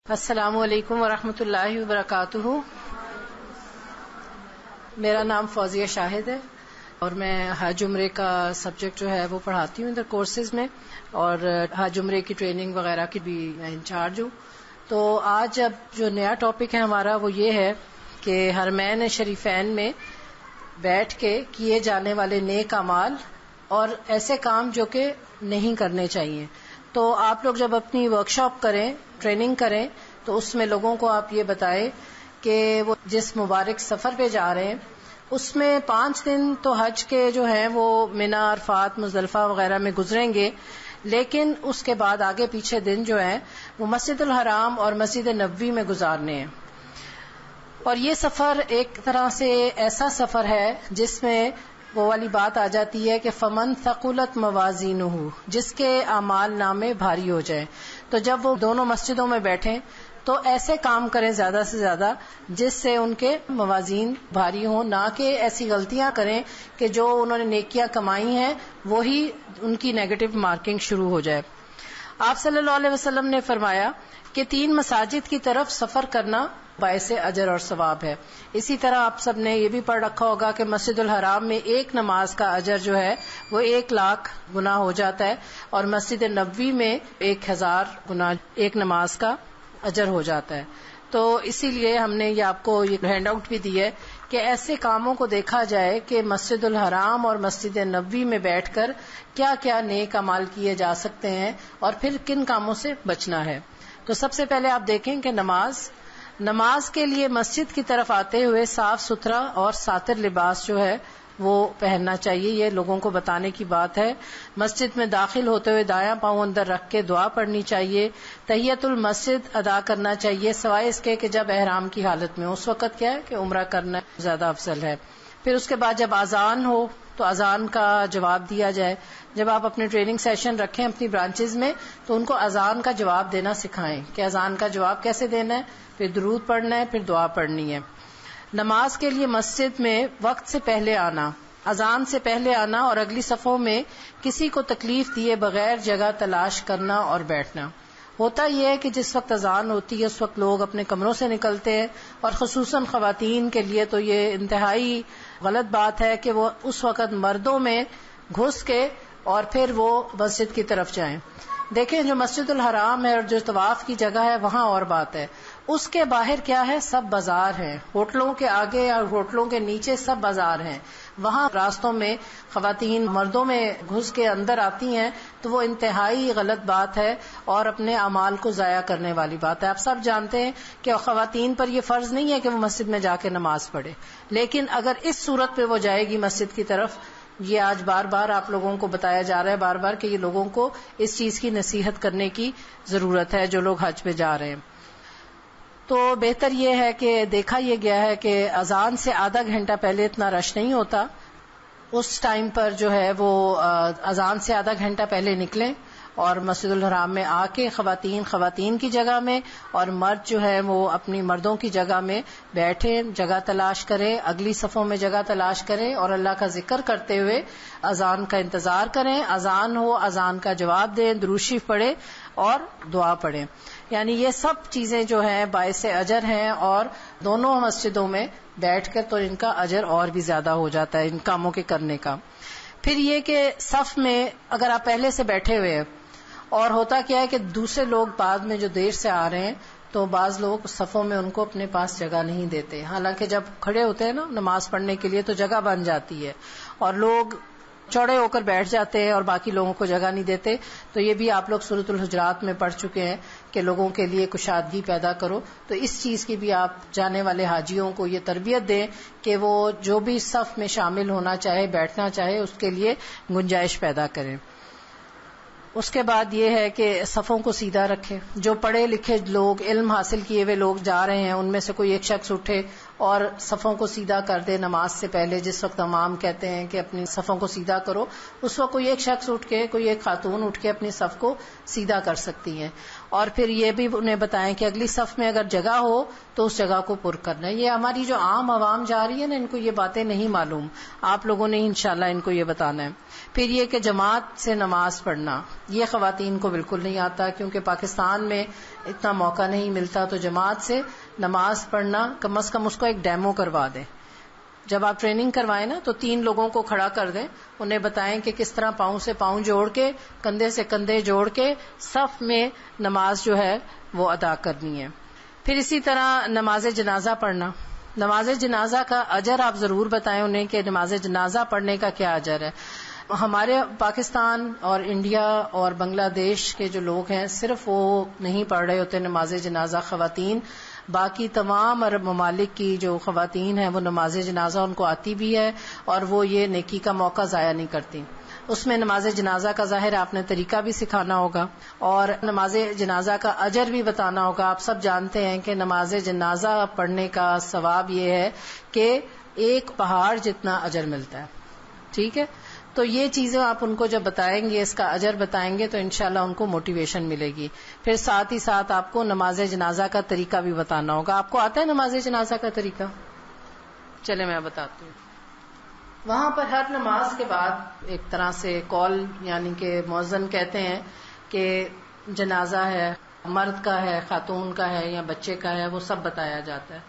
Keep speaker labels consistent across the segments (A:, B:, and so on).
A: السلام علیکم ورحمۃ اللہ وبرکاتہ. میرا نام فوزیہ شاہد ہے اور میں حج عمرے کا سبجیکٹ جو ہے وہ پڑھاتی ہوں ادھر کورسز میں، اور حج عمرے کی ٹریننگ وغیرہ کی بھی میں انچارج ہوں. تو آج اب جو نیا ٹاپک ہے ہمارا وہ یہ ہے کہ حرمین شریفین میں بیٹھ کے کیے جانے والے نیک اعمال اور ایسے کام جو کہ نہیں کرنے چاہیے. تو آپ لوگ جب اپنی ورکشاپ کریں، ٹریننگ کریں، تو اس میں لوگوں کو آپ یہ بتائیں کہ وہ جس مبارک سفر پہ جا رہے ہیں اس میں 5 دن تو حج کے جو ہیں وہ منا، عرفات، مزدلفہ وغیرہ میں گزریں گے، لیکن اس کے بعد آگے پیچھے دن جو ہیں وہ مسجد الحرام اور مسجد نبوی میں گزارنے ہیں. اور یہ سفر ایک طرح سے ایسا سفر ہے جس میں وہ والی بات آ جاتی ہے کہ فمن ثقلت موازینہ، جس کے اعمال نامے بھاری ہو جائیں. تو جب وہ دونوں مسجدوں میں بیٹھیں تو ایسے کام کریں زیادہ سے زیادہ جس سے ان کے موازین بھاری ہوں، نہ کہ ایسی غلطیاں کریں کہ جو انہوں نے نیکیاں کمائی ہیں وہی ان کی نیگیٹو مارکنگ شروع ہو جائے. آپ صلی اللہ علیہ وسلم نے فرمایا کہ 3 مساجد کی طرف سفر کرنا باعث اجر اور ثواب ہے. اسی طرح آپ سب نے یہ بھی پڑھ رکھا ہوگا کہ مسجد الحرام میں ایک نماز کا اجر جو ہے وہ 1,00,000 گنا ہو جاتا ہے، اور مسجد نبوی میں 1,000 گنا ایک نماز کا اجر ہو جاتا ہے. تو اسی لیے ہم نے یہ آپ کو یہ ہینڈ آؤٹ بھی دی ہے کہ ایسے کاموں کو دیکھا جائے کہ مسجد الحرام اور مسجد نبوی میں بیٹھ کر کیا کیا نیک اعمال کیے جا سکتے ہیں اور پھر کن کاموں سے بچنا ہے. تو سب سے پہلے آپ دیکھیں کہ نماز کے لیے مسجد کی طرف آتے ہوئے صاف ستھرا اور ساتر لباس جو ہے وہ پہننا چاہیے. یہ لوگوں کو بتانے کی بات ہے. مسجد میں داخل ہوتے ہوئے دایاں پاؤں اندر رکھ کے دعا پڑھنی چاہیے. تحیت المسجد ادا کرنا چاہیے سوائے اس کے کہ جب احرام کی حالت میں، اس وقت کیا ہے کہ عمرہ کرنا زیادہ افضل ہے. پھر اس کے بعد جب اذان ہو تو اذان کا جواب دیا جائے. جب آپ اپنے ٹریننگ سیشن رکھیں اپنی برانچز میں تو ان کو اذان کا جواب دینا سکھائیں کہ اذان کا جواب کیسے دینا ہے، پھر درود پڑھنا ہے، پھر دعا پڑھنی ہے. نماز کے لیے مسجد میں وقت سے پہلے آنا، اذان سے پہلے آنا اور اگلی صفوں میں کسی کو تکلیف دیے بغیر جگہ تلاش کرنا اور بیٹھنا. ہوتا یہ ہے کہ جس وقت اذان ہوتی ہے اس وقت لوگ اپنے کمروں سے نکلتے ہیں، اور خصوصاً خواتین کے لیے تو یہ انتہائی غلط بات ہے کہ وہ اس وقت مردوں میں گھس کے اور پھر وہ مسجد کی طرف جائیں. دیکھیں جو مسجد الحرام ہے اور جو طواف کی جگہ ہے وہاں اور بات ہے، اس کے باہر کیا ہے، سب بازار ہیں. ہوٹلوں کے آگے اور ہوٹلوں کے نیچے سب بازار ہیں. وہاں راستوں میں خواتین مردوں میں گھس کے اندر آتی ہیں تو وہ انتہائی غلط بات ہے اور اپنے اعمال کو ضائع کرنے والی بات ہے. آپ سب جانتے ہیں کہ خواتین پر یہ فرض نہیں ہے کہ وہ مسجد میں جا کے نماز پڑھے، لیکن اگر اس صورت پہ وہ جائے گی مسجد کی طرف، یہ آج بار بار آپ لوگوں کو بتایا جا رہا ہے بار بار کہ یہ لوگوں کو اس چیز کی نصیحت کرنے کی ضرورت ہے جو لوگ حج پہ جا رہے ہیں. تو بہتر یہ ہے کہ دیکھا یہ گیا ہے کہ اذان سے آدھا گھنٹہ پہلے اتنا رش نہیں ہوتا. اس ٹائم پر جو ہے وہ اذان سے آدھا گھنٹہ پہلے نکلیں اور مسجد الحرام میں آ کے خواتین کی جگہ میں اور مرد جو ہے وہ اپنی مردوں کی جگہ میں بیٹھیں، جگہ تلاش کریں، اگلی صفوں میں جگہ تلاش کریں اور اللہ کا ذکر کرتے ہوئے اذان کا انتظار کریں. اذان ہو، اذان کا جواب دیں، درود شریف پڑھیں اور دعا پڑھیں. یعنی یہ سب چیزیں جو ہیں باعث اجر ہیں، اور دونوں مسجدوں میں بیٹھ کر تو ان کا اجر اور بھی زیادہ ہو جاتا ہے ان کاموں کے کرنے کا. پھر یہ کہ صف میں اگر آپ پہلے سے بیٹھے ہوئے ہیں اور ہوتا کیا ہے کہ دوسرے لوگ بعد میں جو دیر سے آ رہے ہیں تو بعض لوگ صفوں میں ان کو اپنے پاس جگہ نہیں دیتے، حالانکہ جب کھڑے ہوتے ہیں نا نماز پڑھنے کے لیے تو جگہ بن جاتی ہے اور لوگ چوڑے ہو کر بیٹھ جاتے ہیں اور باقی لوگوں کو جگہ نہیں دیتے. تو یہ بھی آپ لوگ سورۃ الحجرات میں پڑھ چکے ہیں کہ لوگوں کے لیے کشادگی پیدا کرو. تو اس چیز کی بھی آپ جانے والے حاجیوں کو یہ تربیت دیں کہ وہ جو بھی صف میں شامل ہونا چاہے، بیٹھنا چاہے، اس کے لیے گنجائش پیدا کریں. اس کے بعد یہ ہے کہ صفوں کو سیدھا رکھیں. جو پڑھے لکھے لوگ، علم حاصل کیے ہوئے لوگ جا رہے ہیں ان میں سے کوئی ایک شخص اٹھے اور صفوں کو سیدھا کر دے نماز سے پہلے. جس وقت امام کہتے ہیں کہ اپنی صفوں کو سیدھا کرو، اس وقت کوئی ایک شخص اٹھ کے، کوئی ایک خاتون اٹھ کے اپنی صف کو سیدھا کر سکتی ہیں. اور پھر یہ بھی انہیں بتائیں کہ اگلی صف میں اگر جگہ ہو تو اس جگہ کو پر کرنا ہے. یہ ہماری جو عام عوام جا رہی ہے نا، ان کو یہ باتیں نہیں معلوم، آپ لوگوں نے انشاءاللہ ان کو یہ بتانا ہے. پھر یہ کہ جماعت سے نماز پڑھنا، یہ خواتین کو بالکل نہیں آتا، کیونکہ پاکستان میں اتنا موقع نہیں ملتا. تو جماعت سے نماز پڑھنا کم از کم اس کو ایک ڈیمو کروا دیں. جب آپ ٹریننگ کروائیں نا تو 3 لوگوں کو کھڑا کر دیں، انہیں بتائیں کہ کس طرح پاؤں سے پاؤں جوڑ کے، کندھے سے کندھے جوڑ کے صف میں نماز جو ہے وہ ادا کرنی ہے. پھر اسی طرح نماز جنازہ پڑھنا. نماز جنازہ کا اجر آپ ضرور بتائیں انہیں کہ نماز جنازہ پڑھنے کا کیا اجر ہے. ہمارے پاکستان اور انڈیا اور بنگلہ دیش کے جو لوگ ہیں صرف وہ نہیں پڑھ رہے ہوتے نماز جنازہ خواتین، باقی تمام عرب ممالک کی جو خواتین ہیں وہ نماز جنازہ ان کو آتی بھی ہے اور وہ یہ نیکی کا موقع ضائع نہیں کرتی. اس میں نماز جنازہ کا ظاہر آپ نے طریقہ بھی سکھانا ہوگا اور نماز جنازہ کا اجر بھی بتانا ہوگا. آپ سب جانتے ہیں کہ نماز جنازہ پڑھنے کا ثواب یہ ہے کہ ایک پہاڑ جتنا اجر ملتا ہے. ٹھیک ہے، تو یہ چیزیں آپ ان کو جب بتائیں گے، اس کا اجر بتائیں گے تو انشاءاللہ ان کو موٹیویشن ملے گی. پھر ساتھ ہی ساتھ آپ کو نماز جنازہ کا طریقہ بھی بتانا ہوگا. آپ کو آتا ہے نماز جنازہ کا طریقہ؟ چلے میں بتاتی ہوں. وہاں پر ہر نماز کے بعد ایک طرح سے کال، یعنی کہ مؤذن کہتے ہیں کہ جنازہ ہے، مرد کا ہے، خاتون کا ہے یا بچے کا ہے، وہ سب بتایا جاتا ہے.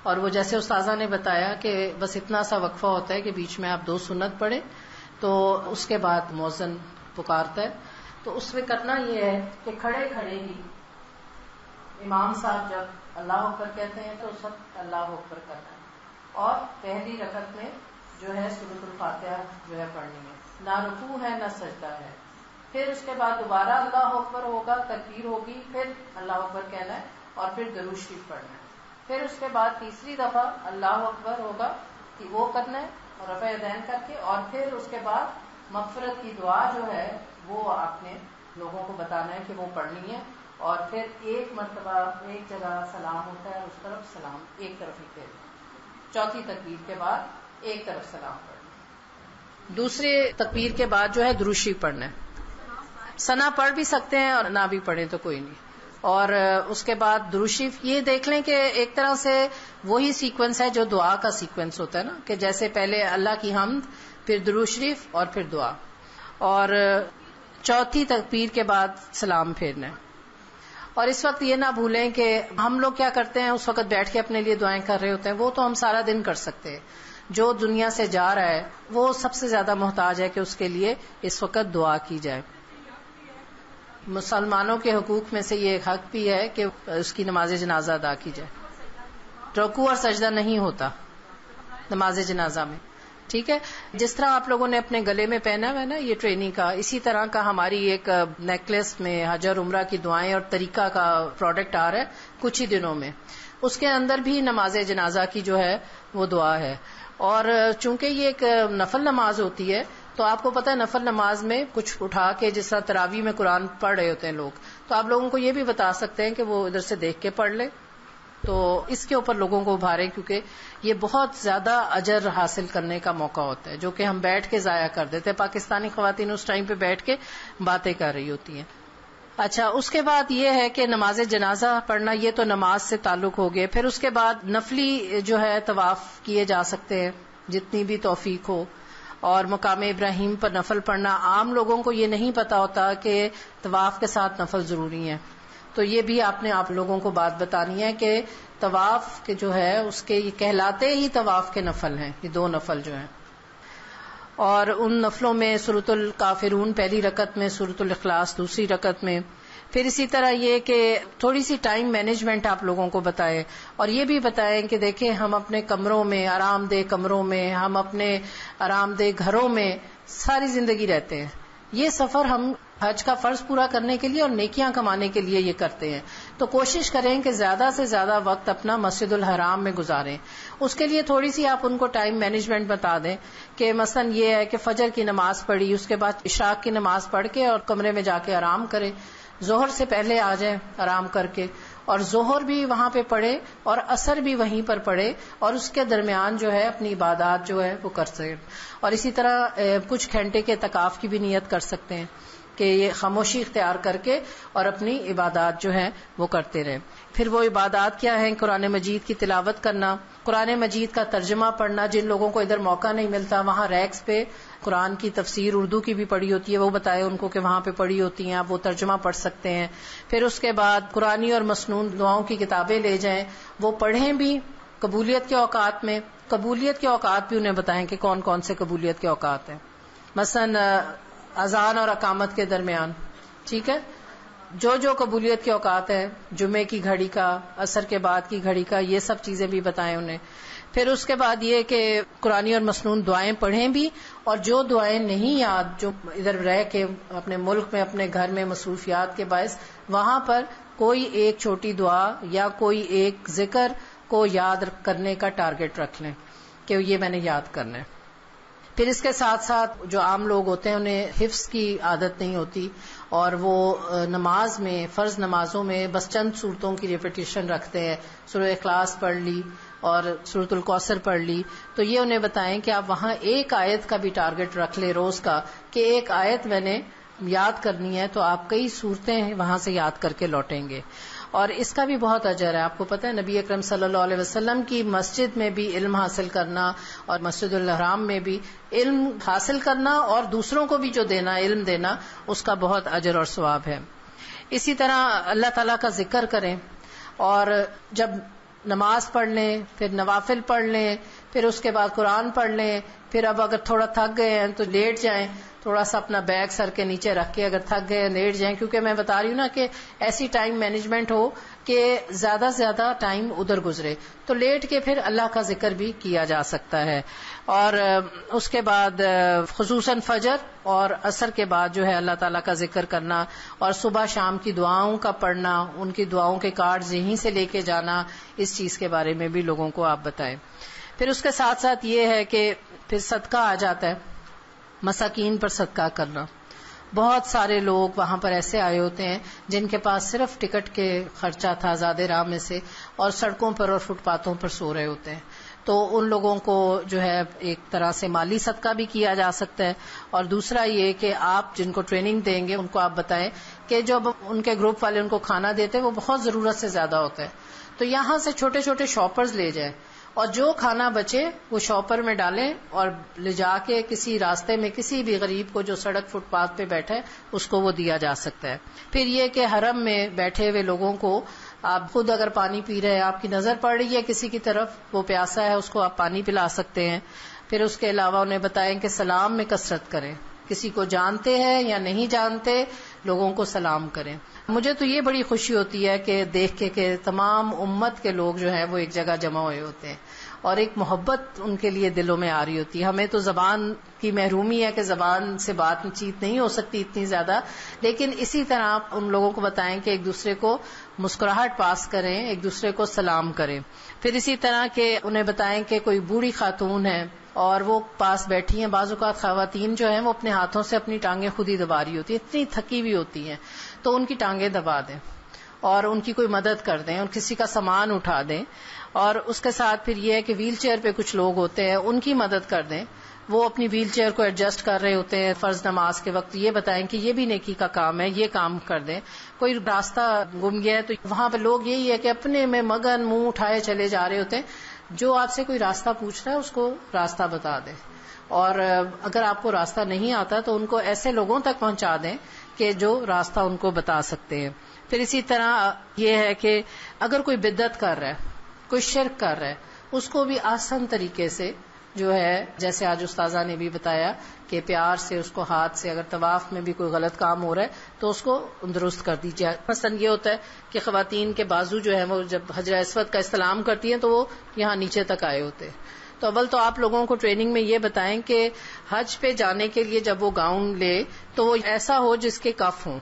A: اور وہ جیسے استاذہ نے بتایا کہ بس اتنا سا وقفہ ہوتا ہے کہ بیچ میں آپ 2 سنت پڑھیں، تو اس کے بعد مؤذن پکارتا ہے. تو اس میں کرنا یہ ہے کہ کھڑے کھڑے ہی امام صاحب جب اللہ اکبر کہتے ہیں تو سب اللہ اکبر کرنا ہے. اور پہلی رکعت میں جو ہے سورۃ الفاتحہ جو ہے پڑھنی ہے، نہ رکوع ہے نہ سجدہ ہے. پھر اس کے بعد دوبارہ اللہ اکبر ہوگا، تکبیر ہوگی، پھر اللہ اکبر کہنا ہے اور پھر درود شریف پڑھنا ہے. پھر اس کے بعد تیسری دفعہ اللہ اکبر ہوگا کہ وہ کرنا ہے اور رفع یدین کر کے، اور پھر اس کے بعد مغفرت کی دعا جو ہے وہ آپ نے لوگوں کو بتانا ہے کہ وہ پڑھنی ہے. اور پھر ایک مرتبہ ایک جگہ سلام ہوتا ہے، اس طرف سلام ایک طرف ہی پھر چوتھی تکبیر کے بعد ایک طرف سلام پڑھنا. دوسرے تکبیر کے بعد جو ہے درود شریف پڑھنا ہے. ثنا پڑھ بھی سکتے ہیں اور نہ بھی پڑھیں تو کوئی نہیں. اور اس کے بعد درود شریف یہ دیکھ لیں کہ ایک طرح سے وہی سیکوینس ہے جو دعا کا سیکوینس ہوتا ہے نا، کہ جیسے پہلے اللہ کی حمد، پھر درود شریف اور پھر دعا، اور چوتھی تکبیر کے بعد سلام پھیرنا ہے. اور اس وقت یہ نہ بھولیں کہ ہم لوگ کیا کرتے ہیں، اس وقت بیٹھ کے اپنے لیے دعائیں کر رہے ہوتے ہیں، وہ تو ہم سارا دن کر سکتے ہیں. جو دنیا سے جا رہا ہے وہ سب سے زیادہ محتاج ہے کہ اس کے لیے اس وقت دعا کی جائے. مسلمانوں کے حقوق میں سے یہ ایک حق بھی ہے کہ اس کی نماز جنازہ ادا کی جائے. رکوع اور سجدہ نہیں ہوتا نماز جنازہ میں. ٹھیک ہے، جس طرح آپ لوگوں نے اپنے گلے میں پہنا ہے نا یہ ٹریننگ کا، اسی طرح کا ہماری ایک نیکلس میں حج اور عمرہ کی دعائیں اور طریقہ کا پروڈکٹ آ رہا ہے کچھ ہی دنوں میں. اس کے اندر بھی نماز جنازہ کی جو ہے وہ دعا ہے. اور چونکہ یہ ایک نفل نماز ہوتی ہے تو آپ کو پتہ ہے نفل نماز میں کچھ اٹھا کے جس طرح تراویح میں قرآن پڑھ رہے ہوتے ہیں لوگ، تو آپ لوگوں کو یہ بھی بتا سکتے ہیں کہ وہ ادھر سے دیکھ کے پڑھ لے. تو اس کے اوپر لوگوں کو ابھاریں، کیونکہ یہ بہت زیادہ اجر حاصل کرنے کا موقع ہوتا ہے جو کہ ہم بیٹھ کے ضائع کر دیتے ہیں. پاکستانی خواتین اس ٹائم پہ بیٹھ کے باتیں کر رہی ہوتی ہیں. اچھا، اس کے بعد یہ ہے کہ نماز جنازہ پڑھنا، یہ تو نماز سے تعلق ہو گئے. پھر اس کے بعد نفلی جو ہے طواف کیے جا سکتے ہیں جتنی بھی توفیق ہو. اور مقام ابراہیم پر نفل پڑھنا، عام لوگوں کو یہ نہیں پتا ہوتا کہ طواف کے ساتھ نفل ضروری ہے. تو یہ بھی آپ نے آپ لوگوں کو بات بتانی ہے کہ طواف کے جو ہے اس کے یہ کہلاتے ہی طواف کے نفل ہیں، یہ 2 نفل جو ہیں. اور ان نفلوں میں سورۃ الکافرون پہلی رکعت میں، سورۃ الاخلاص دوسری رکعت میں. پھر اسی طرح یہ کہ تھوڑی سی ٹائم مینجمنٹ آپ لوگوں کو بتائیں، اور یہ بھی بتائیں کہ دیکھیں ہم اپنے کمروں میں، آرام دہ کمروں میں، ہم اپنے آرام دہ گھروں میں ساری زندگی رہتے ہیں. یہ سفر ہم حج کا فرض پورا کرنے کے لیے اور نیکیاں کمانے کے لیے یہ کرتے ہیں. تو کوشش کریں کہ زیادہ سے زیادہ وقت اپنا مسجد الحرام میں گزاریں. اس کے لیے تھوڑی سی آپ ان کو ٹائم مینجمنٹ بتا دیں کہ مثلا یہ ہے کہ فجر کی نماز پڑھی، اس کے بعد عشاء کی نماز پڑھ کے اور کمرے میں جا کے آرام کریں. ظہر سے پہلے آ جائیں آرام کر کے، اور ظہر بھی وہاں پہ پڑھے اور عصر بھی وہیں پر پڑھے، اور اس کے درمیان جو ہے اپنی عبادات جو ہے وہ کر سکیں. اور اسی طرح کچھ گھنٹے کے اعتکاف کی بھی نیت کر سکتے ہیں کہ یہ خاموشی اختیار کر کے اور اپنی عبادات جو ہیں وہ کرتے رہیں. پھر وہ عبادات کیا ہیں؟ قرآن مجید کی تلاوت کرنا، قرآن مجید کا ترجمہ پڑھنا. جن لوگوں کو ادھر موقع نہیں ملتا وہاں ریکس پہ قرآن کی تفسیر اردو کی بھی پڑھی ہوتی ہے، وہ بتائے ان کو کہ وہاں پہ پڑھی ہوتی ہیں، آپ وہ ترجمہ پڑھ سکتے ہیں. پھر اس کے بعد قرآنی اور مسنون دعاؤں کی کتابیں لے جائیں، وہ پڑھیں بھی قبولیت کے اوقات میں. قبولیت کے اوقات بھی انہیں بتائیں کہ کون کون سے قبولیت کے اوقات ہیں، مثلا اذان اور اقامت کے درمیان، ٹھیک ہے، جو قبولیت کے اوقات ہیں، جمعے کی گھڑی کا، عصر کے بعد کی گھڑی کا، یہ سب چیزیں بھی بتائیں انہیں. پھر اس کے بعد یہ کہ قرآنی اور مسنون دعائیں پڑھیں بھی، اور جو دعائیں نہیں یاد، جو ادھر رہ کے اپنے ملک میں اپنے گھر میں مصروفیات کے باعث، وہاں پر کوئی ایک چھوٹی دعا یا کوئی ایک ذکر کو یاد کرنے کا ٹارگٹ رکھ لیں کہ یہ میں نے یاد کرنا ہے. پھر اس کے ساتھ ساتھ جو عام لوگ ہوتے ہیں انہیں حفظ کی عادت نہیں ہوتی، اور وہ نماز میں، فرض نمازوں میں بس چند صورتوں کی ریپیٹیشن رکھتے ہیں، سورہ اخلاص پڑھ لی اور سورۃ الکوثر پڑھ لی. تو یہ انہیں بتائیں کہ آپ وہاں ایک آیت کا بھی ٹارگٹ رکھ لیں روز کا، کہ ایک آیت میں نے یاد کرنی ہے، تو آپ کئی صورتیں وہاں سے یاد کر کے لوٹیں گے. اور اس کا بھی بہت اجر ہے. آپ کو پتہ ہے نبی اکرم صلی اللہ علیہ وسلم کی مسجد میں بھی علم حاصل کرنا، اور مسجد الحرام میں بھی علم حاصل کرنا اور دوسروں کو بھی جو دینا، علم دینا، اس کا بہت اجر اور ثواب ہے. اسی طرح اللہ تعالیٰ کا ذکر کریں، اور جب نماز پڑھ لیں، پھر نوافل پڑھ لیں، پھر اس کے بعد قرآن پڑھ لیں. پھر اب اگر تھوڑا تھک گئے ہیں تو لیٹ جائیں، تھوڑا سا اپنا بیگ سر کے نیچے رکھ کے اگر تھک گئے لیٹ جائیں. کیونکہ میں بتا رہی ہوں نا کہ ایسی ٹائم مینجمنٹ ہو کہ زیادہ سے زیادہ ٹائم ادھر گزرے، تو لیٹ کے پھر اللہ کا ذکر بھی کیا جا سکتا ہے. اور اس کے بعد خصوصاً فجر اور عصر کے بعد جو ہے اللہ تعالیٰ کا ذکر کرنا، اور صبح شام کی دعاؤں کا پڑھنا، ان کی دعاؤں کے کارڈز یہیں سے لے کے جانا، اس چیز کے بارے میں بھی لوگوں کو آپ بتائیں. پھر اس کے ساتھ ساتھ یہ ہے کہ پھر صدقہ آ جاتا ہے، مساکین پر صدقہ کرنا. بہت سارے لوگ وہاں پر ایسے آئے ہوتے ہیں جن کے پاس صرف ٹکٹ کے خرچہ تھا زیادہ راہ میں سے، اور سڑکوں پر اور فٹ پاتھوں پر سو رہے ہوتے ہیں. تو ان لوگوں کو جو ہے ایک طرح سے مالی صدقہ بھی کیا جا سکتا ہے. اور دوسرا یہ کہ آپ جن کو ٹریننگ دیں گے ان کو آپ بتائیں کہ جب ان کے گروپ والے ان کو کھانا دیتے ہیں وہ بہت ضرورت سے زیادہ ہوتا ہے، تو یہاں سے چھوٹے چھوٹے شاپرز لے جائیں، اور جو کھانا بچے وہ شاپر میں ڈالیں اور لے جا کے کسی راستے میں کسی بھی غریب کو جو سڑک فٹ پاتھ پہ بیٹھے اس کو وہ دیا جا سکتا ہے. پھر یہ کہ حرم میں بیٹھے ہوئے لوگوں کو آپ خود اگر پانی پی رہے ہیں، آپ کی نظر پڑ رہی ہے کسی کی طرف، وہ پیاسا ہے، اس کو آپ پانی پلا سکتے ہیں. پھر اس کے علاوہ انہیں بتائیں کہ سلام میں کثرت کریں، کسی کو جانتے ہیں یا نہیں جانتے لوگوں کو سلام کریں. مجھے تو یہ بڑی خوشی ہوتی ہے کہ دیکھ کے کہ تمام امت کے لوگ جو ہیں وہ ایک جگہ جمع ہوئے ہوتے ہیں، اور ایک محبت ان کے لیے دلوں میں آ رہی ہوتی ہے. ہمیں تو زبان کی محرومی ہے کہ زبان سے بات چیت نہیں ہو سکتی اتنی زیادہ، لیکن اسی طرح آپ ان لوگوں کو بتائیں کہ ایک دوسرے کو مسکراہٹ پاس کریں، ایک دوسرے کو سلام کریں. پھر اسی طرح کہ انہیں بتائیں کہ کوئی بوڑھی خاتون ہے اور وہ پاس بیٹھی ہیں. بعض اوقات خواتین جو ہیں وہ اپنے ہاتھوں سے اپنی ٹانگیں خود ہی دبا رہی ہوتی ہیں، اتنی تھکی ہوئی ہوتی ہیں، تو ان کی ٹانگیں دبا دیں اور ان کی کوئی مدد کر دیں اور کسی کا سامان اٹھا دیں. اور اس کے ساتھ پھر یہ ہے کہ ویل چیئر پہ کچھ لوگ ہوتے ہیں، ان کی مدد کر دیں. وہ اپنی ویل چیئر کو ایڈجسٹ کر رہے ہوتے ہیں فرض نماز کے وقت، یہ بتائیں کہ یہ بھی نیکی کا کام ہے، یہ کام کر دیں. کوئی راستہ گم گیا ہے تو وہاں پہ لوگ یہی ہے کہ اپنے میں مگن منہ اٹھائے چلے جا رہے ہوتے ہیں. جو آپ سے کوئی راستہ پوچھ رہا ہے اس کو راستہ بتا دیں، اور اگر آپ کو راستہ نہیں آتا تو ان کو ایسے لوگوں تک پہنچا دیں کہ جو راستہ ان کو بتا سکتے ہیں. پھر اسی طرح یہ ہے کہ اگر کوئی بدعت کر رہا ہے، کوئی شرک کر رہا ہے، اس کو بھی آسان طریقے سے جو ہے، جیسے آج استاذہ نے بھی بتایا کہ پیار سے اس کو ہاتھ سے، اگر طواف میں بھی کوئی غلط کام ہو رہا ہے تو اس کو درست کر دیجیے. مثلا یہ ہوتا ہے کہ خواتین کے بازو جو ہے وہ جب حجر اسود کا استلام کرتی ہیں تو وہ یہاں نیچے تک آئے ہوتے ہیں. تو اول تو آپ لوگوں کو ٹریننگ میں یہ بتائیں کہ حج پہ جانے کے لیے جب وہ گاؤن لے تو وہ ایسا ہو جس کے کف ہوں،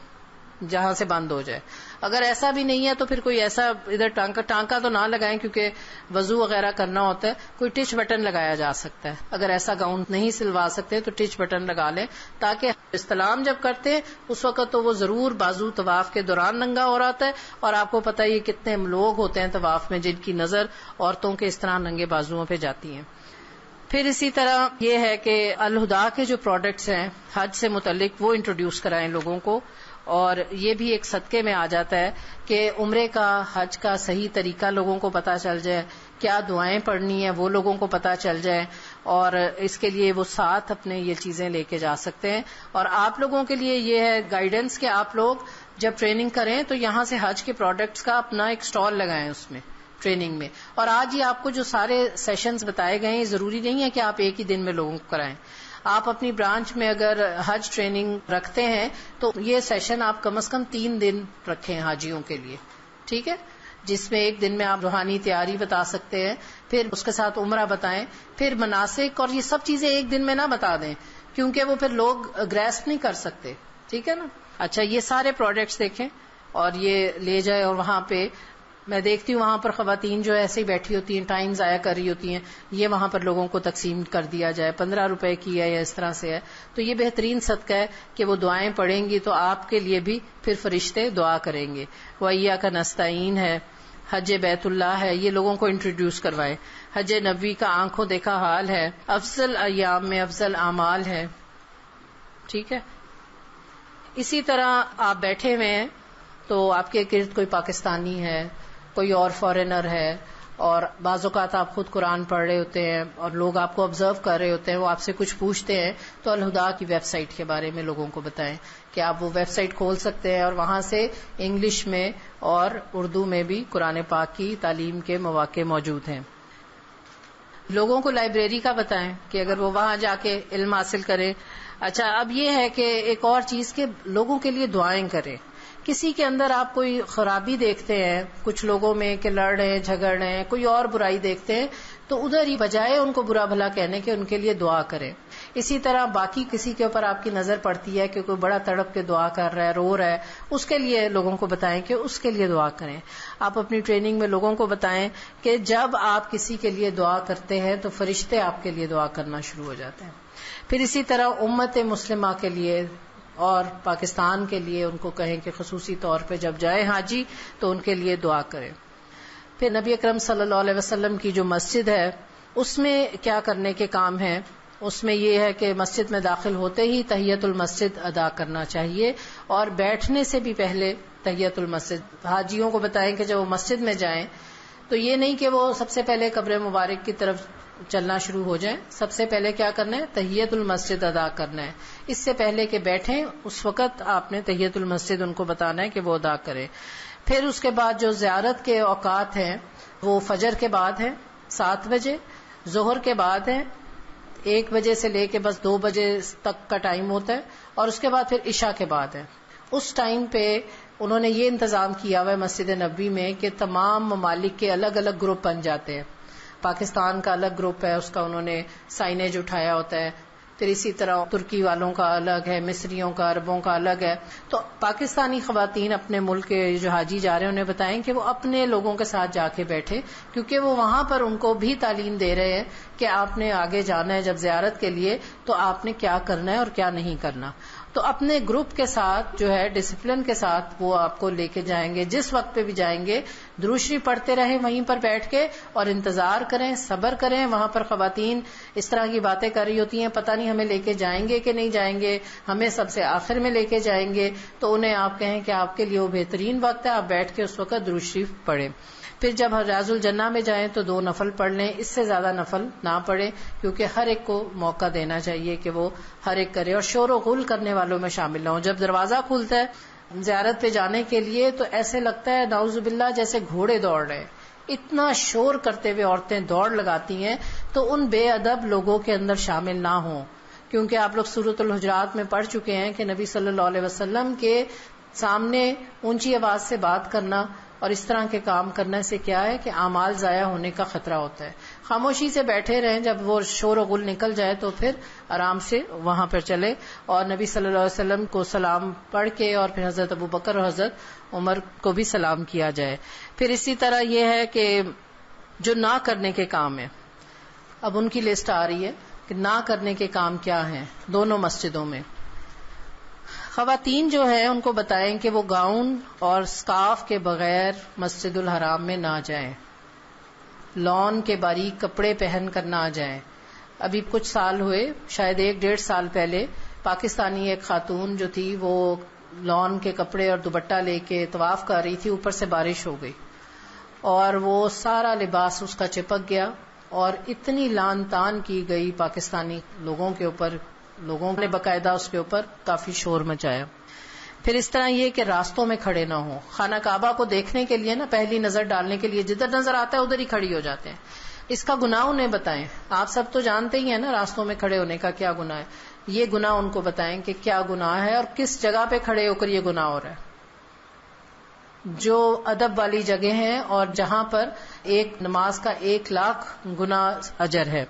A: جہاں سے بند ہو جائے. اگر ایسا بھی نہیں ہے تو پھر کوئی ایسا ادھر ٹانکا تو نہ لگائیں کیونکہ وضو وغیرہ کرنا ہوتا ہے. کوئی ٹچ بٹن لگایا جا سکتا ہے. اگر ایسا گاؤن نہیں سلوا سکتے تو ٹچ بٹن لگا لیں، تاکہ استلام جب کرتے ہیں اس وقت تو وہ ضرور بازو طواف کے دوران ننگا ہو رہا ہے. اور آپ کو پتہ ہے کتنے لوگ ہوتے ہیں طواف میں جن کی نظر عورتوں کے اس طرح ننگے بازوؤں پہ جاتی ہیں. پھر اسی طرح یہ ہے کہ الہدا کے جو پروڈکٹس ہیں حج سے متعلق وہ انٹروڈیوس کرائیں لوگوں کو، اور یہ بھی ایک صدقے میں آ جاتا ہے کہ عمرے کا حج کا صحیح طریقہ لوگوں کو پتہ چل جائے، کیا دعائیں پڑھنی ہیں وہ لوگوں کو پتہ چل جائے، اور اس کے لیے وہ ساتھ اپنے یہ چیزیں لے کے جا سکتے ہیں. اور آپ لوگوں کے لیے یہ ہے گائیڈنس کہ آپ لوگ جب ٹریننگ کریں تو یہاں سے حج کے پروڈکٹس کا اپنا ایک سٹال لگائیں اس میں ٹریننگ میں. اور آج ہی آپ کو جو سارے سیشنز بتائے گئے ہیں ضروری نہیں ہے کہ آپ ایک ہی دن میں لوگوں کو کرائیں. آپ اپنی برانچ میں اگر حج ٹریننگ رکھتے ہیں تو یہ سیشن آپ کم از کم 3 دن رکھیں حاجیوں کے لیے، ٹھیک ہے، جس میں ایک دن میں آپ روحانی تیاری بتا سکتے ہیں، پھر اس کے ساتھ عمرہ بتائیں، پھر مناسک، اور یہ سب چیزیں ایک دن میں نہ بتا دیں کیونکہ وہ پھر لوگ گریسپ نہیں کر سکتے، ٹھیک ہے نا. اچھا، یہ سارے پروڈکٹس دیکھیں اور یہ لے جائے. اور وہاں پہ میں دیکھتی ہوں وہاں پر خواتین جو ایسے ہی بیٹھی ہوتی ہیں، ٹائم ضائع کر رہی ہوتی ہیں، یہ وہاں پر لوگوں کو تقسیم کر دیا جائے. 15 روپے کی ہے یا اس طرح سے ہے، تو یہ بہترین صدقہ ہے کہ وہ دعائیں پڑھیں گی تو آپ کے لیے بھی پھر فرشتے دعا کریں گے. وَإِيَّاكَ نَسْتَعِينُ ہے، حج بیت اللہ ہے، یہ لوگوں کو انٹروڈیوس کروائے. حج نبوی کا آنکھوں دیکھا حال ہے، افضل ایام میں افضل اعمال ہے، ٹھیک ہے. اسی طرح آپ بیٹھے ہوئے ہیں تو آپ کے گرد کوئی پاکستانی ہے، کوئی اور فارینر ہے، اور بعض اوقات آپ خود قرآن پڑھ رہے ہوتے ہیں اور لوگ آپ کو آبزرو کر رہے ہوتے ہیں، وہ آپ سے کچھ پوچھتے ہیں تو الہدا کی ویب سائٹ کے بارے میں لوگوں کو بتائیں کہ آپ وہ ویب سائٹ کھول سکتے ہیں اور وہاں سے انگلش میں اور اردو میں بھی قرآن پاک کی تعلیم کے مواقع موجود ہیں. لوگوں کو لائبریری کا بتائیں کہ اگر وہ وہاں جا کے علم حاصل کریں. اچھا، اب یہ ہے کہ ایک اور چیز کہ لوگوں کے لیے دعائیں کریں. کسی کے اندر آپ کوئی خرابی دیکھتے ہیں کچھ لوگوں میں کہ لڑ رہے ہیں، جھگڑ رہے ہیں، کوئی اور برائی دیکھتے ہیں تو ادھر ہی بجائے ان کو برا بھلا کہنے کے ان کے لیے دعا کریں. اسی طرح باقی کسی کے اوپر آپ کی نظر پڑتی ہے کہ کوئی بڑا تڑپ کے دعا کر رہا ہے، رو رہا ہے، اس کے لیے لوگوں کو بتائیں کہ اس کے لیے دعا کریں. آپ اپنی ٹریننگ میں لوگوں کو بتائیں کہ جب آپ کسی کے لیے دعا کرتے ہیں تو فرشتے آپ کے لیے دعا کرنا شروع ہو جاتے ہیں. پھر اسی طرح امت مسلمہ کے لیے اور پاکستان کے لیے ان کو کہیں کہ خصوصی طور پہ جب جائیں حاجی تو ان کے لیے دعا کریں. پھر نبی اکرم صلی اللہ علیہ وسلم کی جو مسجد ہے اس میں کیا کرنے کے کام ہیں، اس میں یہ ہے کہ مسجد میں داخل ہوتے ہی تحیت المسجد ادا کرنا چاہیے، اور بیٹھنے سے بھی پہلے تحیت المسجد. حاجیوں کو بتائیں کہ جب وہ مسجد میں جائیں تو یہ نہیں کہ وہ سب سے پہلے قبر مبارک کی طرف چلنا شروع ہو جائیں، سب سے پہلے کیا کرنا ہے، تحیت المسجد ادا کرنا ہے. اس سے پہلے کہ بیٹھیں اس وقت آپ نے تحیت المسجد ان کو بتانا ہے کہ وہ ادا کریں. پھر اس کے بعد جو زیارت کے اوقات ہیں وہ فجر کے بعد ہیں 7 بجے، ظہر کے بعد ہیں 1 بجے سے لے کے بس 2 بجے تک کا ٹائم ہوتا ہے، اور اس کے بعد پھر عشاء کے بعد ہے. اس ٹائم پہ انہوں نے یہ انتظام کیا ہوا ہے مسجد نبوی میں کہ تمام ممالک کے الگ الگ گروپ بن جاتے ہیں. پاکستان کا الگ گروپ ہے، اس کا انہوں نے سائنیج اٹھایا ہوتا ہے. پھر اسی طرح ترکی والوں کا الگ ہے، مصریوں کا، عربوں کا الگ ہے. تو پاکستانی خواتین اپنے ملک کے جو حاجی جا رہے ہیں انہیں بتائیں کہ وہ اپنے لوگوں کے ساتھ جا کے بیٹھے، کیونکہ وہ وہاں پر ان کو بھی تعلیم دے رہے ہیں کہ آپ نے آگے جانا ہے جب زیارت کے لیے تو آپ نے کیا کرنا ہے اور کیا نہیں کرنا. تو اپنے گروپ کے ساتھ جو ہے ڈسپلن کے ساتھ وہ آپ کو لے کے جائیں گے. جس وقت پہ بھی جائیں گے درود شریف پڑھتے رہیں وہیں پر بیٹھ کے، اور انتظار کریں، صبر کریں. وہاں پر خواتین اس طرح کی باتیں کر رہی ہوتی ہیں، پتہ نہیں ہمیں لے کے جائیں گے کہ نہیں جائیں گے، ہمیں سب سے آخر میں لے کے جائیں گے. تو انہیں آپ کہیں کہ آپ کے لیے وہ بہترین وقت ہے، آپ بیٹھ کے اس وقت درود شریف پڑھیں. پھر جب ریاض الجنہ میں جائیں تو 2 نفل پڑھ لیں، اس سے زیادہ نفل نہ پڑھیں، کیونکہ ہر ایک کو موقع دینا چاہیے کہ وہ ہر ایک کرے، اور شور و غل کرنے والوں میں شامل نہ ہوں. جب دروازہ کھلتا ہے زیارت پہ جانے کے لیے تو ایسے لگتا ہے نعوذ باللہ جیسے گھوڑے دوڑ رہے ہیں، اتنا شور کرتے ہوئے عورتیں دوڑ لگاتی ہیں. تو ان بے ادب لوگوں کے اندر شامل نہ ہوں، کیونکہ آپ لوگ سورۃ الحجرات میں پڑھ چکے ہیں کہ نبی صلی اللہ علیہ وسلم کے سامنے اونچی آواز سے بات کرنا اور اس طرح کے کام کرنے سے کیا ہے کہ اعمال ضائع ہونے کا خطرہ ہوتا ہے. خاموشی سے بیٹھے رہیں، جب وہ شور و غل نکل جائے تو پھر آرام سے وہاں پر چلے، اور نبی صلی اللہ علیہ وسلم کو سلام پڑھ کے اور پھر حضرت ابو بکر اور حضرت عمر کو بھی سلام کیا جائے. پھر اسی طرح یہ ہے کہ جو نہ کرنے کے کام ہیں، اب ان کی لسٹ آ رہی ہے کہ نہ کرنے کے کام کیا ہیں دونوں مسجدوں میں. خواتین جو ہیں ان کو بتائیں کہ وہ گاؤن اور سکارف کے بغیر مسجد الحرام میں نہ جائیں، لون کے باریک کپڑے پہن کر نہ جائیں. ابھی کچھ سال ہوئے، شاید 1-1.5 سال پہلے، پاکستانی ایک خاتون جو تھی وہ لون کے کپڑے اور دوپٹہ لے کے طواف کر رہی تھی، اوپر سے بارش ہو گئی اور وہ سارا لباس اس کا چپک گیا اور اتنی لان تان کی گئی پاکستانی لوگوں کے اوپر، لوگوں نے باقاعدہ اس کے اوپر کافی شور مچایا. پھر اس طرح یہ کہ راستوں میں کھڑے نہ ہوں، خانہ کعبہ کو دیکھنے کے لیے نا پہلی نظر ڈالنے کے لیے جدھر نظر آتا ہے ادھر ہی کھڑی ہو جاتے ہیں. اس کا گناہ انہیں بتائیں. آپ سب تو جانتے ہی ہیں نا راستوں میں کھڑے ہونے کا کیا گناہ ہے. یہ گناہ ان کو بتائیں کہ کیا گناہ ہے اور کس جگہ پہ کھڑے ہو کر یہ گناہ ہو رہا ہے. جو ادب والی جگہ ہیں اور جہاں پر ایک نماز کا 1,00,000 گنا اجر ہے.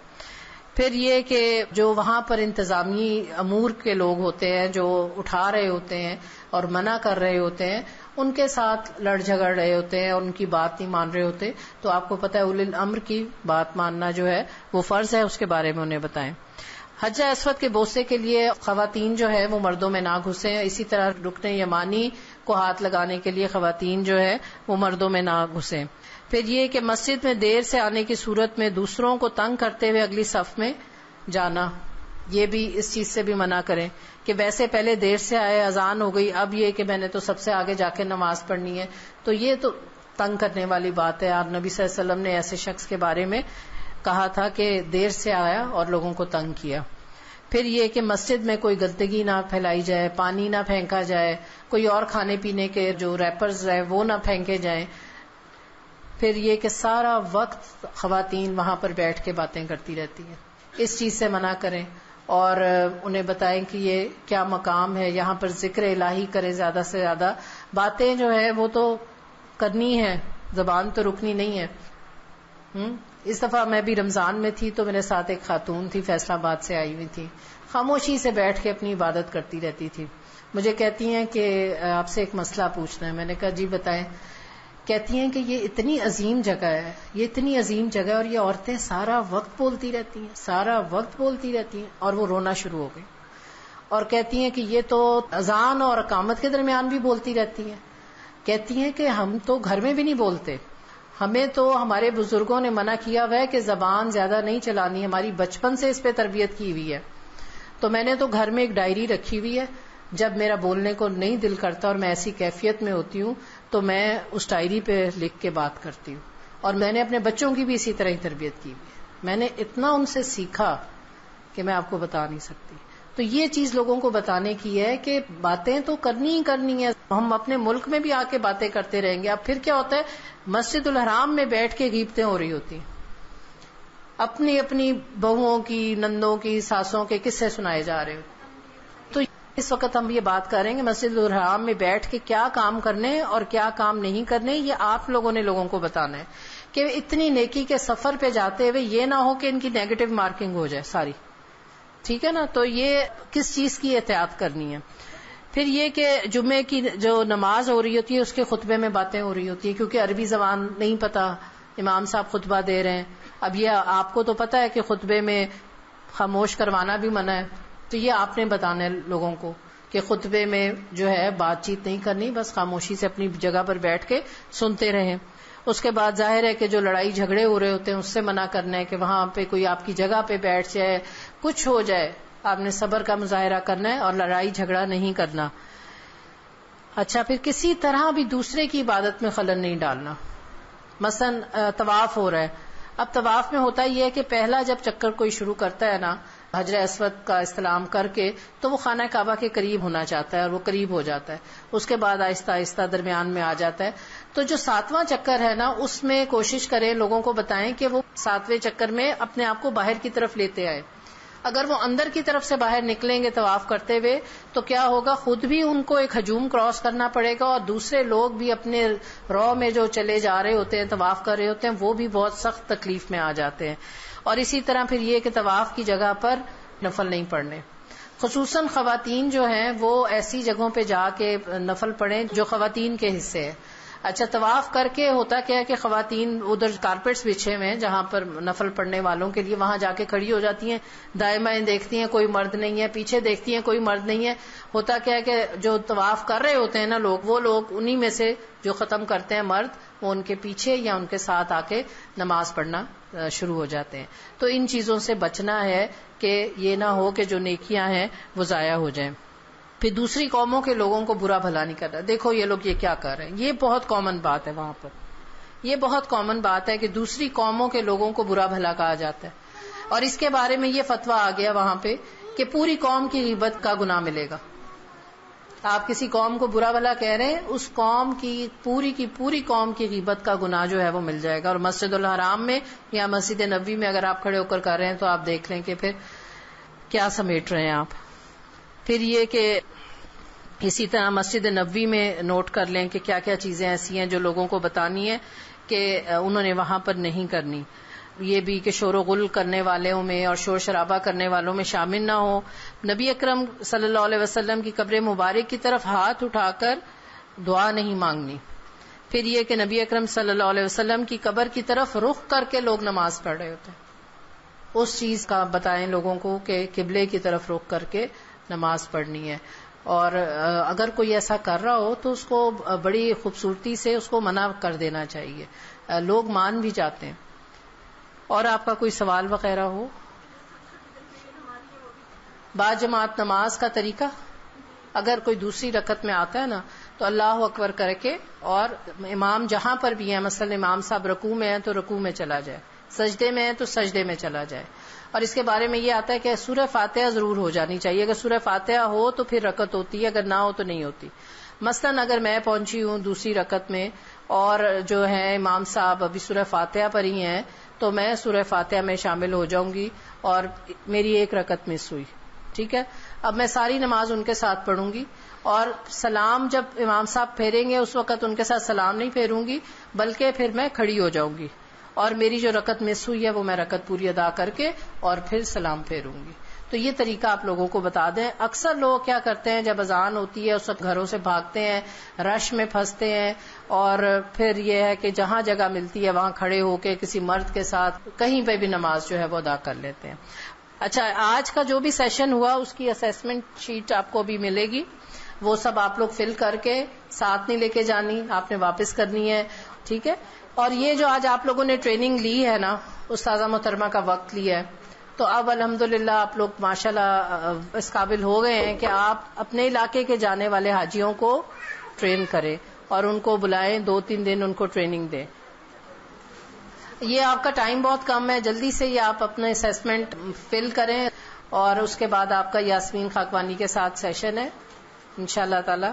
A: پھر یہ کہ جو وہاں پر انتظامی امور کے لوگ ہوتے ہیں، جو اٹھا رہے ہوتے ہیں اور منع کر رہے ہوتے ہیں، ان کے ساتھ لڑ جھگڑ رہے ہوتے ہیں اور ان کی بات نہیں مان رہے ہوتے، تو آپ کو پتہ ہے اولی الامر کی بات ماننا جو ہے وہ فرض ہے، اس کے بارے میں انہیں بتائیں. حجر اسود کے بوسے کے لیے خواتین جو ہے وہ مردوں میں نہ گھسیں. اسی طرح رکن یمانی کو ہاتھ لگانے کے لیے خواتین جو ہے وہ مردوں میں نہ گھسیں. پھر یہ کہ مسجد میں دیر سے آنے کی صورت میں دوسروں کو تنگ کرتے ہوئے اگلی صف میں جانا، یہ بھی اس چیز سے بھی منع کریں کہ ویسے پہلے دیر سے آئے، اذان ہو گئی، اب یہ کہ میں نے تو سب سے آگے جا کے نماز پڑھنی ہے، تو یہ تو تنگ کرنے والی بات ہے. اور نبی صلی اللہ علیہ وسلم نے ایسے شخص کے بارے میں کہا تھا کہ دیر سے آیا اور لوگوں کو تنگ کیا. پھر یہ کہ مسجد میں کوئی گندگی نہ پھیلائی جائے، پانی نہ پھینکا جائے، کوئی اور کھانے پینے کے جو ریپرز ہیں وہ نہ پھینکے جائیں. پھر یہ کہ سارا وقت خواتین وہاں پر بیٹھ کے باتیں کرتی رہتی ہیں، اس چیز سے منع کریں اور انہیں بتائیں کہ یہ کیا مقام ہے، یہاں پر ذکر الہی کریں زیادہ سے زیادہ. باتیں جو ہے وہ تو کرنی ہے، زبان تو رکنی نہیں ہے. اس دفعہ میں بھی رمضان میں تھی تو میرے ساتھ ایک خاتون تھی، فیصلہ آباد سے آئی ہوئی تھی، خاموشی سے بیٹھ کے اپنی عبادت کرتی رہتی تھی. مجھے کہتی ہیں کہ آپ سے ایک مسئلہ پوچھنا ہے. میں نے کہا جی بتائیں. کہتی ہیں کہ یہ اتنی عظیم جگہ ہے، یہ اتنی عظیم جگہ ہے اور یہ عورتیں سارا وقت بولتی رہتی ہیں، سارا وقت بولتی رہتی ہیں. اور وہ رونا شروع ہو گئی اور کہتی ہیں کہ یہ تو اذان اور اقامت کے درمیان بھی بولتی رہتی ہیں. کہتی ہیں کہ ہم تو گھر میں بھی نہیں بولتے، ہمیں تو ہمارے بزرگوں نے منع کیا ہوا ہے کہ زبان زیادہ نہیں چلانی، ہماری بچپن سے اس پہ تربیت کی ہوئی ہے. تو میں نے تو گھر میں ایک ڈائری رکھی ہوئی ہے، جب میرا بولنے کو نہیں دل کرتا اور میں ایسی کیفیت میں ہوتی ہوں تو میں اس ڈائری پہ لکھ کے بات کرتی ہوں. اور میں نے اپنے بچوں کی بھی اسی طرح ہی تربیت کی ہوئی ہے. میں نے اتنا ان سے سیکھا کہ میں آپ کو بتا نہیں سکتی. تو یہ چیز لوگوں کو بتانے کی ہے کہ باتیں تو کرنی ہی کرنی ہے. ہم اپنے ملک میں بھی آ کے باتیں کرتے رہیں گے. اب پھر کیا ہوتا ہے، مسجد الحرام میں بیٹھ کے غیبتیں ہو رہی ہوتی ہیں، اپنی اپنی بہوؤں کی، نندوں کی، ساسوں کے قصے سنائے جا رہے ہو. تو اس وقت ہم یہ بات کریں گے مسجد الحرام میں بیٹھ کے کیا کام کرنے اور کیا کام نہیں کرنے. یہ آپ لوگوں نے لوگوں کو بتانا ہے کہ اتنی نیکی کے سفر پہ جاتے ہوئے یہ نہ ہو کہ ان کی نیگیٹو مارکنگ ہو جائے ساری. ٹھیک ہے نا. تو یہ کس چیز کی احتیاط کرنی ہے. پھر یہ کہ جمعے کی جو نماز ہو رہی ہوتی ہے اس کے خطبے میں باتیں ہو رہی ہوتی ہیں، کیونکہ عربی زبان نہیں پتا، امام صاحب خطبہ دے رہے ہیں. اب یہ آپ کو تو پتا ہے کہ خطبے میں خاموش کروانا بھی منع ہے، تو یہ آپ نے بتانا ہے لوگوں کو کہ خطبے میں جو ہے بات چیت نہیں کرنی، بس خاموشی سے اپنی جگہ پر بیٹھ کے سنتے رہیں. اس کے بعد ظاہر ہے کہ جو لڑائی جھگڑے ہو رہے ہوتے ہیں اس سے منع کرنا ہے کہ وہاں پہ کوئی آپ کی جگہ پہ بیٹھ جائے، کچھ ہو جائے، آپ نے صبر کا مظاہرہ کرنا ہے اور لڑائی جھگڑا نہیں کرنا. اچھا، پھر کسی طرح بھی دوسرے کی عبادت میں خلل نہیں ڈالنا. مثلا طواف ہو رہا ہے، اب طواف میں ہوتا یہ ہے کہ پہلا جب چکر کوئی شروع کرتا ہے نا حجر اسود کا استلام کر کے، تو وہ خانہ کعبہ کے قریب ہونا چاہتا ہے اور وہ قریب ہو جاتا ہے. اس کے بعد آہستہ آہستہ درمیان میں آ جاتا ہے. تو جو 7واں چکر ہے نا اس میں کوشش کریں، لوگوں کو بتائیں کہ وہ 7ویں چکر میں اپنے آپ کو باہر کی طرف لیتے آئے. اگر وہ اندر کی طرف سے باہر نکلیں گے طواف کرتے ہوئے تو کیا ہوگا، خود بھی ان کو ایک ہجوم کراس کرنا پڑے گا اور دوسرے لوگ بھی اپنے رو میں جو چلے جا رہے ہوتے ہیں، طواف کر رہے ہوتے ہیں، وہ بھی بہت سخت تکلیف میں آ جاتے ہیں. اور اسی طرح پھر یہ کہ طواف کی جگہ پر نفل نہیں پڑھنے. خصوصاً خواتین جو ہیں وہ ایسی جگہوں پہ جا کے نفل پڑھیں جو خواتین کے حصے ہیں. اچھا، طواف کر کے ہوتا کیا ہے کہ خواتین ادھر کارپیٹس بچھے ہوئے ہیں جہاں پر نفل پڑھنے والوں کے لیے، وہاں جا کے کھڑی ہو جاتی ہیں، دائیں بائیں دیکھتی ہیں کوئی مرد نہیں ہے، پیچھے دیکھتی ہیں کوئی مرد نہیں ہے. ہوتا کیا ہے کہ جو طواف کر رہے ہوتے ہیں نا لوگ، وہ لوگ انہی میں سے جو ختم کرتے ہیں مرد، وہ ان کے پیچھے یا ان کے ساتھ آ کے نماز پڑھنا شروع ہو جاتے ہیں. تو ان چیزوں سے بچنا ہے کہ یہ نہ ہو کہ جو نیکیاں ہیں وہ ضائع ہو جائیں. پھر دوسری قوموں کے لوگوں کو برا بھلا نہیں کرنا. دیکھو یہ لوگ یہ کیا کر رہے ہیں, یہ بہت کامن بات ہے وہاں پر. یہ بہت کامن بات ہے کہ دوسری قوموں کے لوگوں کو برا بھلا کہا جاتا ہے, اور اس کے بارے میں یہ فتویٰ آ گیا وہاں پہ کہ پوری قوم کی غیبت کا گناہ ملے گا. آپ کسی قوم کو برا بھلا کہہ رہے ہیں, اس قوم کی پوری قوم کی غیبت کا گناہ جو ہے وہ مل جائے گا. اور مسجد الحرام میں یا مسجد نبوی میں اگر آپ کھڑے ہو کر کر رہے ہیں تو آپ دیکھ لیں کہ پھر کیا سمیٹ رہے ہیں آپ. پھر یہ کہ اسی طرح مسجد نبوی میں نوٹ کر لیں کہ کیا کیا چیزیں ایسی ہیں جو لوگوں کو بتانی ہے کہ انہوں نے وہاں پر نہیں کرنی. یہ بھی کہ شور و غل کرنے والوں میں اور شور شرابہ کرنے والوں میں شامل نہ ہو. نبی اکرم صلی اللہ علیہ وسلم کی قبر مبارک کی طرف ہاتھ اٹھا کر دعا نہیں مانگنی. پھر یہ کہ نبی اکرم صلی اللہ علیہ وسلم کی قبر کی طرف رخ کر کے لوگ نماز پڑھ رہے ہوتے ہیں, اس چیز کا بتائیں لوگوں کو کہ قبلے کی طرف رخ کر کے نماز پڑھنی ہے. اور اگر کوئی ایسا کر رہا ہو تو اس کو بڑی خوبصورتی سے اس کو منع کر دینا چاہیے, لوگ مان بھی جاتے ہیں. اور آپ کا کوئی سوال وغیرہ ہو؟ باجماعت نماز کا طریقہ, اگر کوئی دوسری رکعت میں آتا ہے نا تو اللہ اکبر کر کے, اور امام جہاں پر بھی ہے, مثلا امام صاحب رکوع میں ہیں تو رکوع میں چلا جائے, سجدے میں ہیں تو سجدے میں چلا جائے. اور اس کے بارے میں یہ آتا ہے کہ سورہ فاتحہ ضرور ہو جانی چاہیے. اگر سورہ فاتحہ ہو تو پھر رکعت ہوتی ہے, اگر نہ ہو تو نہیں ہوتی. مثلا اگر میں پہنچی ہوں دوسری رکعت میں اور جو ہے امام صاحب ابھی سورہ فاتحہ پر ہی ہیں تو میں سورہ فاتحہ میں شامل ہو جاؤں گی اور میری ایک رکعت مس ہوئی, ٹھیک ہے. اب میں ساری نماز ان کے ساتھ پڑھوں گی, اور سلام جب امام صاحب پھیریں گے اس وقت ان کے ساتھ سلام نہیں پھیروں گی, بلکہ پھر میں کھڑی ہو جاؤں گی اور میری جو رکعت مس ہوئی ہے وہ میں رکعت پوری ادا کر کے اور پھر سلام پھیروں گی. تو یہ طریقہ آپ لوگوں کو بتا دیں. اکثر لوگ کیا کرتے ہیں, جب اذان ہوتی ہے اس وقت گھروں سے بھاگتے ہیں, رش میں پھنستے ہیں, اور پھر یہ ہے کہ جہاں جگہ ملتی ہے وہاں کھڑے ہو کے کسی مرد کے ساتھ کہیں پہ بھی نماز جو ہے وہ ادا کر لیتے ہیں. اچھا, آج کا جو بھی سیشن ہوا اس کی اسیسمنٹ شیٹ آپ کو بھی ملے گی, وہ سب آپ لوگ فل کر کے ساتھ نہیں لے کے جانی, آپ نے واپس کرنی ہے, ٹھیک ہے. اور یہ جو آج آپ لوگوں نے ٹریننگ لی ہے نا, استاذہ محترمہ کا وقت لیا ہے, تو اب الحمدللہ آپ لوگ ماشاءاللہ اس قابل ہو گئے ہیں کہ آپ اپنے علاقے کے جانے والے حاجیوں کو ٹرین کریں اور ان کو بلائیں, 2-3 دن ان کو ٹریننگ دیں. یہ آپ کا ٹائم بہت کم ہے, جلدی سے یہ آپ اپنا اسیسمنٹ فل کریں, اور اس کے بعد آپ کا یاسمین خاکوانی کے ساتھ سیشن ہے انشاءاللہ تعالی.